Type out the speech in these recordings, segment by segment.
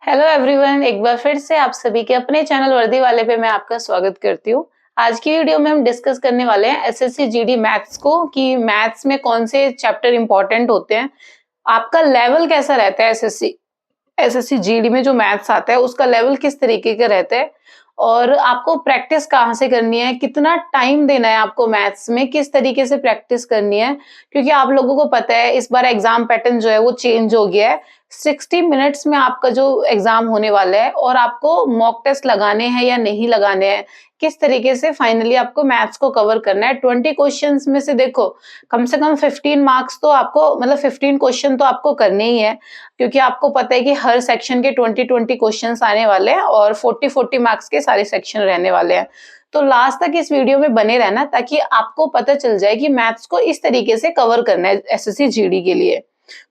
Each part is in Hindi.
हेलो एवरीवन, एक बार फिर से आप सभी के अपने चैनल वर्दी वाले पे मैं आपका स्वागत करती हूँ। आज की वीडियो में हम डिस्कस करने वाले हैं एसएससी जीडी मैथ्स को कि मैथ्स में कौन से चैप्टर इंपॉर्टेंट होते हैं, आपका लेवल कैसा रहता है एसएससी एसएससी जीडी में जो मैथ्स आता है उसका लेवल किस तरीके का रहता है और आपको प्रैक्टिस कहाँ से करनी है, कितना टाइम देना है आपको मैथ्स में, किस तरीके से प्रैक्टिस करनी है। क्योंकि आप लोगों को पता है इस बार एग्जाम पैटर्न जो है वो चेंज हो गया है। 60 मिनट्स में आपका जो एग्जाम होने वाला है और आपको मॉक टेस्ट लगाने हैं या नहीं लगाने हैं, किस तरीके से फाइनली आपको मैथ्स को कवर करना है। 20 क्वेश्चंस में से देखो कम से कम 15 मार्क्स तो आपको मतलब 15 क्वेश्चन तो आपको करने ही है, क्योंकि आपको पता है कि हर सेक्शन के 20 क्वेश्चंस आने वाले हैं और 40 मार्क्स के सारे सेक्शन रहने वाले हैं। तो लास्ट तक इस वीडियो में बने रहना ताकि आपको पता चल जाए कि मैथ्स को इस तरीके से कवर करना है एसएससी जीडी के लिए।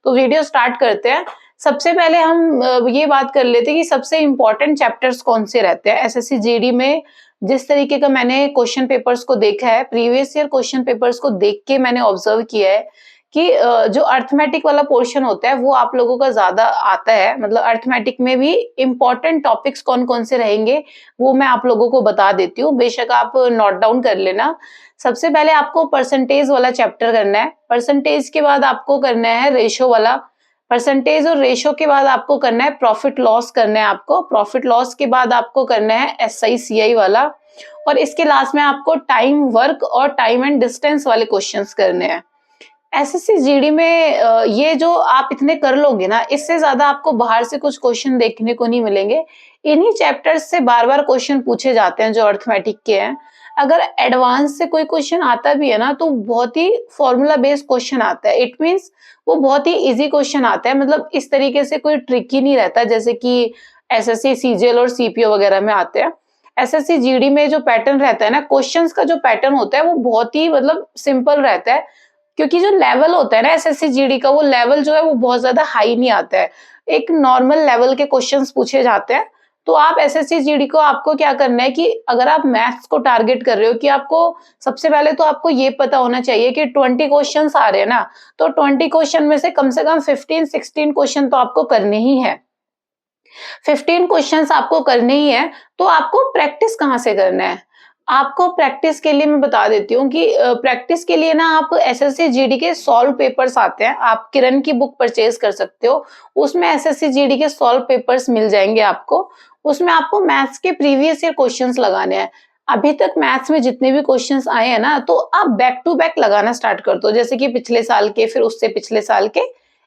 तो वीडियो स्टार्ट करते हैं। सबसे पहले हम ये बात कर लेते हैं कि सबसे इंपॉर्टेंट चैप्टर्स कौन से रहते हैं एसएससी जीडी में। जिस तरीके का मैंने क्वेश्चन पेपर्स को देखा है, प्रीवियस ईयर क्वेश्चन पेपर्स को देख के मैंने ऑब्जर्व किया है कि जो अर्थमेटिक वाला पोर्शन होता है वो आप लोगों का ज्यादा आता है। मतलब अर्थमेटिक में भी इंपॉर्टेंट टॉपिक्स कौन कौन से रहेंगे वो मैं आप लोगों को बता देती हूँ, बेशक आप नोट डाउन कर लेना। सबसे पहले आपको परसेंटेज वाला चैप्टर करना है, परसेंटेज के बाद आपको करना है रेशो वाला, परसेंटेज और रेशो के बाद आपको करना है प्रॉफिट लॉस करना है, आपको प्रॉफिट लॉस के बाद आपको करना है एसआई सीआई वाला, और इसके लास्ट में आपको टाइम वर्क और टाइम एंड डिस्टेंस वाले क्वेश्चंस करने हैं। एसएससी जीडी में ये जो आप इतने कर लोगे ना, इससे ज्यादा आपको बाहर से कुछ क्वेश्चन देखने को नहीं मिलेंगे। इन्हीं चैप्टर्स से बार बार क्वेश्चन पूछे जाते हैं जो अर्थमेटिक के हैं। अगर एडवांस से कोई क्वेश्चन आता भी है ना तो बहुत ही फॉर्मूला बेस्ड क्वेश्चन आता है। इट मींस वो बहुत ही इजी क्वेश्चन आता है, मतलब इस तरीके से कोई ट्रिकी नहीं रहता जैसे कि एसएससी सीजीएल और सीपीओ वगैरह में आते हैं। एसएससी जीडी में जो पैटर्न रहता है ना, क्वेश्चंस का जो पैटर्न होता है वो बहुत ही मतलब सिंपल रहता है, क्योंकि जो लेवल होता है ना एसएससी जीडी का, वो लेवल जो है वो बहुत ज्यादा हाई नहीं आता है। एक नॉर्मल लेवल के क्वेश्चंस पूछे जाते हैं। तो आप एसएससी जीडी को आपको क्या करना है कि अगर आप मैथ्स को टारगेट कर रहे हो कि आपको सबसे पहले तो आपको ये पता होना चाहिए कि 20 क्वेश्चंस आ रहे हैं ना, तो 20 क्वेश्चन में से कम 15-16 क्वेश्चन तो आपको करने ही है। 15 क्वेश्चंस आपको करने ही है। तो आपको प्रैक्टिस कहाँ से करना है? आपको प्रैक्टिस के लिए मैं बता देती हूँ कि प्रैक्टिस के लिए ना आप एसएससी जीडी के सॉल्व पेपर्स आते हैं, आप किरण की बुक परचेज कर सकते हो। उसमें एसएससी जीडी के सॉल्व पेपर्स मिल जाएंगे आपको। उसमें आपको मैथ्स के प्रीवियस ईयर क्वेश्चंस लगाने हैं। अभी तक मैथ्स में जितने भी क्वेश्चंस आए हैं ना, तो आप बैक टू बैक लगाना स्टार्ट कर दो, जैसे कि पिछले साल के, फिर उससे पिछले साल के।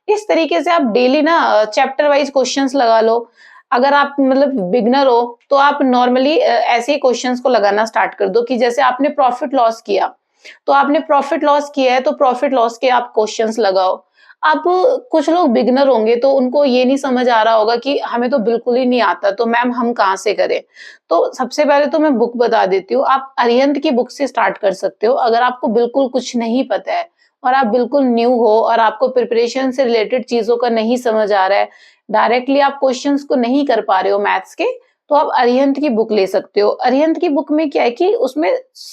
इस तरीके से आप डेली ना चैप्टर वाइज क्वेश्चंस लगा लो। अगर आप मतलब बिगनर हो तो आप नॉर्मली ऐसे ही क्वेश्चंस को लगाना स्टार्ट कर दो कि जैसे आपने प्रॉफिट लॉस किया, तो आपने प्रॉफिट लॉस किया है तो प्रॉफिट लॉस के आप क्वेश्चंस लगाओ। अब कुछ लोग बिगनर होंगे तो उनको ये नहीं समझ आ रहा होगा कि हमें तो बिल्कुल ही नहीं आता, तो मैम हम कहाँ से करें। तो सबसे पहले तो मैं बुक बता देती हूँ, आप अरिहंत की बुक से स्टार्ट कर सकते हो। अगर आपको बिल्कुल कुछ नहीं पता है और आप बिल्कुल न्यू हो और आपको प्रिपरेशन से रिलेटेड चीजों का नहीं समझ आ रहा है, डायरेक्टली आप क्वेश्चंस को नहीं कर पा रहे हो मैथ्स के, तो आप अरिहंत की बुक ले सकते हो। अरिहंत की बुक में क्या है कि उसमें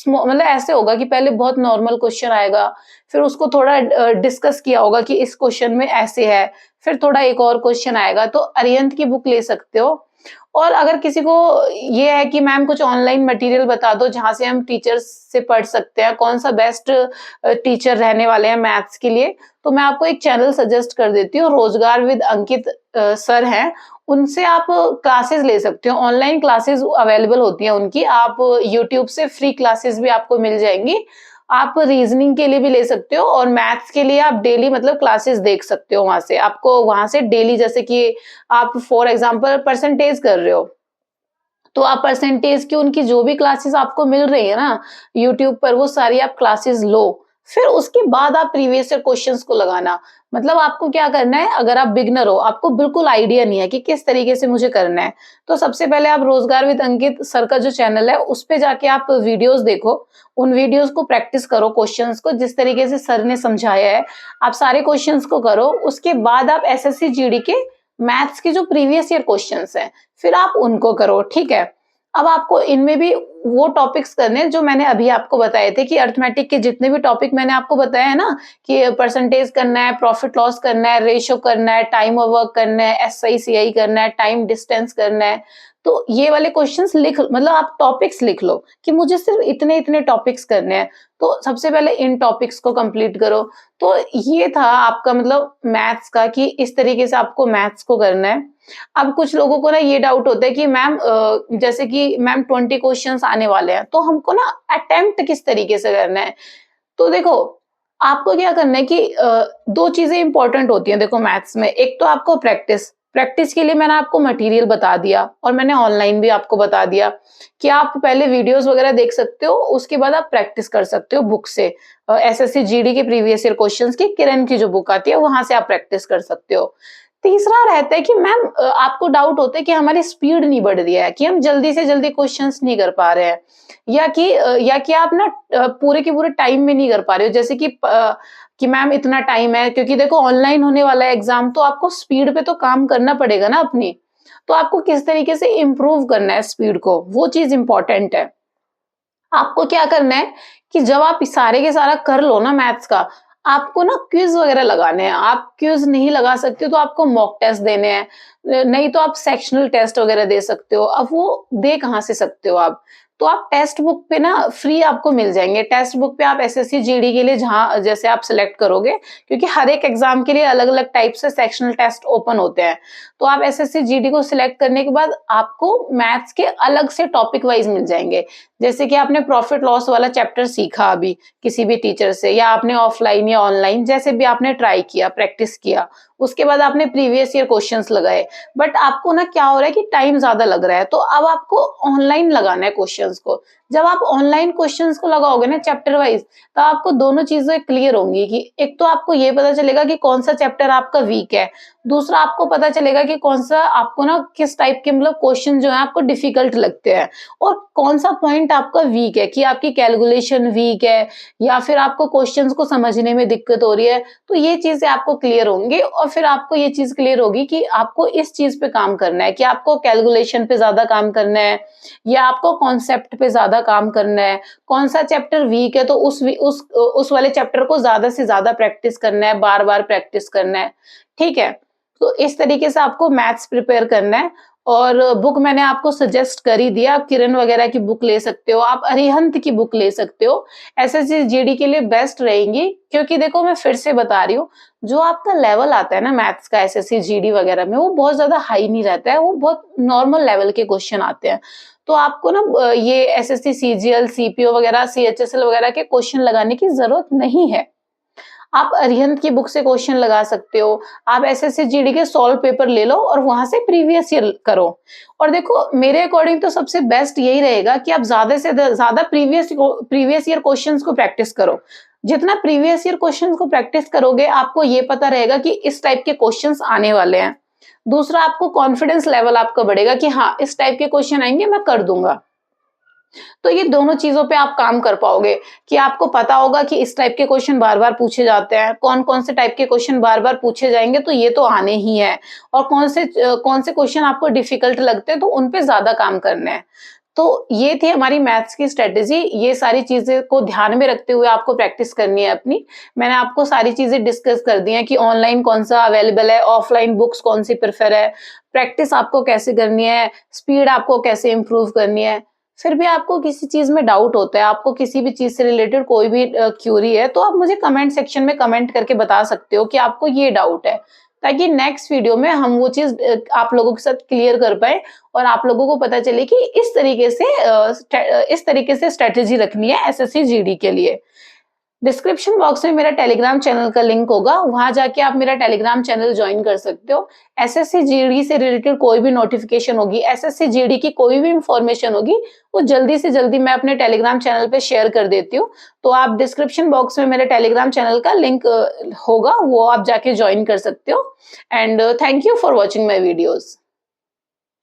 मतलब ऐसे होगा कि पहले बहुत नॉर्मल क्वेश्चन आएगा, फिर उसको थोड़ा डिस्कस किया होगा कि इस क्वेश्चन में ऐसे है, फिर थोड़ा एक और क्वेश्चन आएगा। तो अरिहंत की बुक ले सकते हो। और अगर किसी को ये है कि मैम कुछ ऑनलाइन मटेरियल बता दो जहां से हम टीचर्स से पढ़ सकते हैं, कौन सा बेस्ट टीचर रहने वाले हैं मैथ्स के लिए, तो मैं आपको एक चैनल सजेस्ट कर देती हूँ। रोजगार विद अंकित सर हैं, उनसे आप क्लासेस ले सकते हो। ऑनलाइन क्लासेस अवेलेबल होती हैं उनकी, आप यूट्यूब से फ्री क्लासेस भी आपको मिल जाएंगी। आप रीजनिंग के लिए भी ले सकते हो और मैथ्स के लिए आप डेली मतलब क्लासेस देख सकते हो वहां से। आपको वहां से डेली, जैसे कि आप फॉर एग्जांपल परसेंटेज कर रहे हो, तो आप परसेंटेज की उनकी जो भी क्लासेस आपको मिल रही है ना यूट्यूब पर, वो सारी आप क्लासेस लो। फिर उसके बाद आप प्रीवियस ईयर क्वेश्चंस को लगाना। मतलब आपको क्या करना है, अगर आप बिगनर हो, आपको बिल्कुल आइडिया नहीं है कि किस तरीके से मुझे करना है, तो सबसे पहले आप रोजगार विद अंकित सर का जो चैनल है उस पे जाके आप वीडियोस देखो। उन वीडियोस को प्रैक्टिस करो, क्वेश्चंस को जिस तरीके से सर ने समझाया है आप सारे क्वेश्चंस को करो। उसके बाद आप एसएससी जीडी के मैथ्स के जो प्रीवियस ईयर क्वेश्चंस हैं फिर आप उनको करो, ठीक है। अब आपको इनमें भी वो टॉपिक्स करने जो मैंने अभी आपको बताए थे कि अरिथमेटिक के जितने भी टॉपिक मैंने आपको बताया है ना कि परसेंटेज करना है, प्रॉफिट लॉस करना है, रेशो करना है, टाइम ऑफ वर्क करना है, एसआई सीआई करना है, टाइम डिस्टेंस करना है, तो ये वाले क्वेश्चंस लिख मतलब आप टॉपिक्स लिख लो कि मुझे सिर्फ इतने इतने टॉपिक्स करने हैं, तो सबसे पहले इन टॉपिक्स को कंप्लीट करो। तो ये था आपका मतलब मैथ्स का कि इस तरीके से आपको मैथ्स को करना है। अब कुछ लोगों को ना ये डाउट होता है कि मैम जैसे कि मैम 20 क्वेश्चंस आने वाले हैं, तो हमको ना अटेम्प्ट किस तरीके से करना है? तो देखो, आपको क्या करना है कि दो चीजें इंपॉर्टेंट होती हैं देखो मैथ्स में। एक तो आपको प्रैक्टिस, प्रैक्टिस के लिए मैंने आपको मटेरियल बता दिया और मैंने ऑनलाइन भी आपको बता दिया कि आप पहले वीडियोस वगैरह देख सकते हो, उसके बाद आप प्रैक्टिस कर सकते हो बुक से। एसएससी जीडी के प्रीवियस ईयर क्वेश्चंस की किरण की जो बुक आती है वहां से आप प्रैक्टिस कर सकते हो। तीसरा रहता है कि मैम आपको डाउट होता है कि हमारी स्पीड नहीं बढ़ रही है, कि हम जल्दी से जल्दी क्वेश्चंस नहीं कर पा रहे हैं, या कि आप ना पूरे के पूरे टाइम में नहीं कर पा रहे हो, जैसे कि मैम इतना टाइम है, क्योंकि देखो ऑनलाइन होने वाला है एग्जाम, तो आपको स्पीड पे तो काम करना पड़ेगा ना अपनी। तो आपको किस तरीके से इम्प्रूव करना है स्पीड को, वो चीज इंपॉर्टेंट है। आपको क्या करना है कि जब आप सारे के सारा कर लो ना मैथ्स का, आपको ना क्विज वगैरह लगाने हैं। आप क्विज नहीं लगा सकते तो आपको मॉक टेस्ट देने हैं, नहीं तो आप सेक्शनल टेस्ट वगैरह दे सकते हो। अब वो दे कहाँ से सकते हो आप? तो आप टेक्स्ट बुक पे ना फ्री आपको मिल जाएंगे। टेक्स्ट बुक पे आप एसएससी जीडी के लिए जहां जैसे आप सिलेक्ट करोगे, क्योंकि हर एक एग्जाम के लिए अलग अलग टाइप से सेक्शनल टेस्ट ओपन होते हैं, तो आप एसएससी जीडी को सिलेक्ट करने के बाद आपको मैथ्स के अलग से टॉपिक वाइज मिल जाएंगे। जैसे कि आपने प्रॉफिट लॉस वाला चैप्टर सीखा अभी किसी भी टीचर से, या आपने ऑफलाइन या ऑनलाइन जैसे भी आपने ट्राई किया, प्रैक्टिस किया, उसके बाद आपने प्रीवियस ईयर क्वेश्चंस लगाए, बट आपको ना क्या हो रहा है कि टाइम ज्यादा लग रहा है, तो अब आपको ऑनलाइन लगाना है क्वेश्चंस को। जब आप ऑनलाइन क्वेश्चंस को लगाओगे ना चैप्टर वाइज, तो आपको दोनों चीजें क्लियर होंगी कि एक तो आपको ये पता चलेगा कि कौन सा चैप्टर आपका वीक है, दूसरा आपको पता चलेगा कि कौन सा आपको ना किस टाइप के मतलब क्वेश्चन जो है आपको डिफिकल्ट लगते हैं, और कौन सा पॉइंट आपका वीक है, कि आपकी कैलकुलेशन वीक है या फिर आपको क्वेश्चंस को समझने में दिक्कत हो रही है। तो ये चीजें आपको क्लियर होंगी, और फिर आपको ये चीज क्लियर होगी कि आपको इस चीज पे काम करना है, कि आपको कैलकुलेशन पे ज्यादा काम करना है या आपको कॉन्सेप्ट पे ज्यादा काम करना है। कौन सा चैप्टर वीक है तो उस वाले चैप्टर को ज्यादा से ज्यादा प्रैक्टिस करना है, बार बार प्रैक्टिस करना है। ठीक है, तो इस तरीके से आपको मैथ्स प्रिपेयर करना है। और बुक मैंने आपको सजेस्ट कर ही दिया, आप किरण वगैरह की बुक ले सकते हो, आप अरिहंत की बुक ले सकते हो, एसएससी जीडी के लिए बेस्ट रहेंगी। क्योंकि देखो मैं फिर से बता रही हूँ, जो आपका लेवल आता है ना मैथ्स का एसएससी जीडी वगैरह में, वो बहुत ज्यादा हाई नहीं रहता है, वो बहुत नॉर्मल लेवल के क्वेश्चन आते हैं। तो आपको ना ये एसएससी सीजीएल सीपीओ वगैरह सीएचएसएल वगैरह के क्वेश्चन लगाने की जरूरत नहीं है। आप अरिहंत की बुक से क्वेश्चन लगा सकते हो, आप एसएससी जीडी के सॉल्व पेपर ले लो और वहां से प्रीवियस ईयर करो। और देखो मेरे अकॉर्डिंग तो सबसे बेस्ट यही रहेगा कि आप ज्यादा से ज्यादा प्रीवियस ईयर क्वेश्चंस को प्रैक्टिस करो। जितना प्रीवियस ईयर क्वेश्चंस को प्रैक्टिस करोगे, आपको ये पता रहेगा कि इस टाइप के क्वेश्चंस आने वाले हैं। दूसरा, आपको कॉन्फिडेंस लेवल आपका बढ़ेगा कि हाँ इस टाइप के क्वेश्चन आएंगे, मैं कर दूंगा। तो ये दोनों चीजों पे आप काम कर पाओगे कि आपको पता होगा कि इस टाइप के क्वेश्चन बार बार पूछे जाते हैं, कौन कौन से टाइप के क्वेश्चन बार बार पूछे जाएंगे, तो ये तो आने ही है, और कौन से क्वेश्चन आपको डिफिकल्ट लगते हैं तो उन पे ज्यादा काम करना है। तो ये थी हमारी मैथ्स की स्ट्रेटेजी। ये सारी चीजें को ध्यान में रखते हुए आपको प्रैक्टिस करनी है अपनी। मैंने आपको सारी चीजें डिस्कस कर दी हैं कि ऑनलाइन कौन सा अवेलेबल है, ऑफलाइन बुक्स कौन सी प्रेफर है, प्रैक्टिस आपको कैसे करनी है, स्पीड आपको कैसे इंप्रूव करनी है। फिर भी आपको किसी चीज में डाउट होता है, आपको किसी भी चीज से रिलेटेड कोई भी क्यूरी है, तो आप मुझे कमेंट सेक्शन में कमेंट करके बता सकते हो कि आपको ये डाउट है, ताकि नेक्स्ट वीडियो में हम वो चीज आप लोगों के साथ क्लियर कर पाए और आप लोगों को पता चले कि इस तरीके से स्ट्रेटेजी रखनी है एसएससी जीडी के लिए। डिस्क्रिप्शन बॉक्स में मेरा टेलीग्राम चैनल का लिंक होगा, वहां जाके आप मेरा टेलीग्राम चैनल ज्वाइन कर सकते हो। एसएससी जीडी से रिलेटेड कोई भी नोटिफिकेशन होगी, एसएससी जीडी की कोई भी इंफॉर्मेशन होगी, वो जल्दी से जल्दी मैं अपने टेलीग्राम चैनल पे शेयर कर देती हूँ। तो आप डिस्क्रिप्शन बॉक्स में मेरे टेलीग्राम चैनल का लिंक होगा, वो आप जाके ज्वाइन कर सकते हो। And thank you for watching my videos.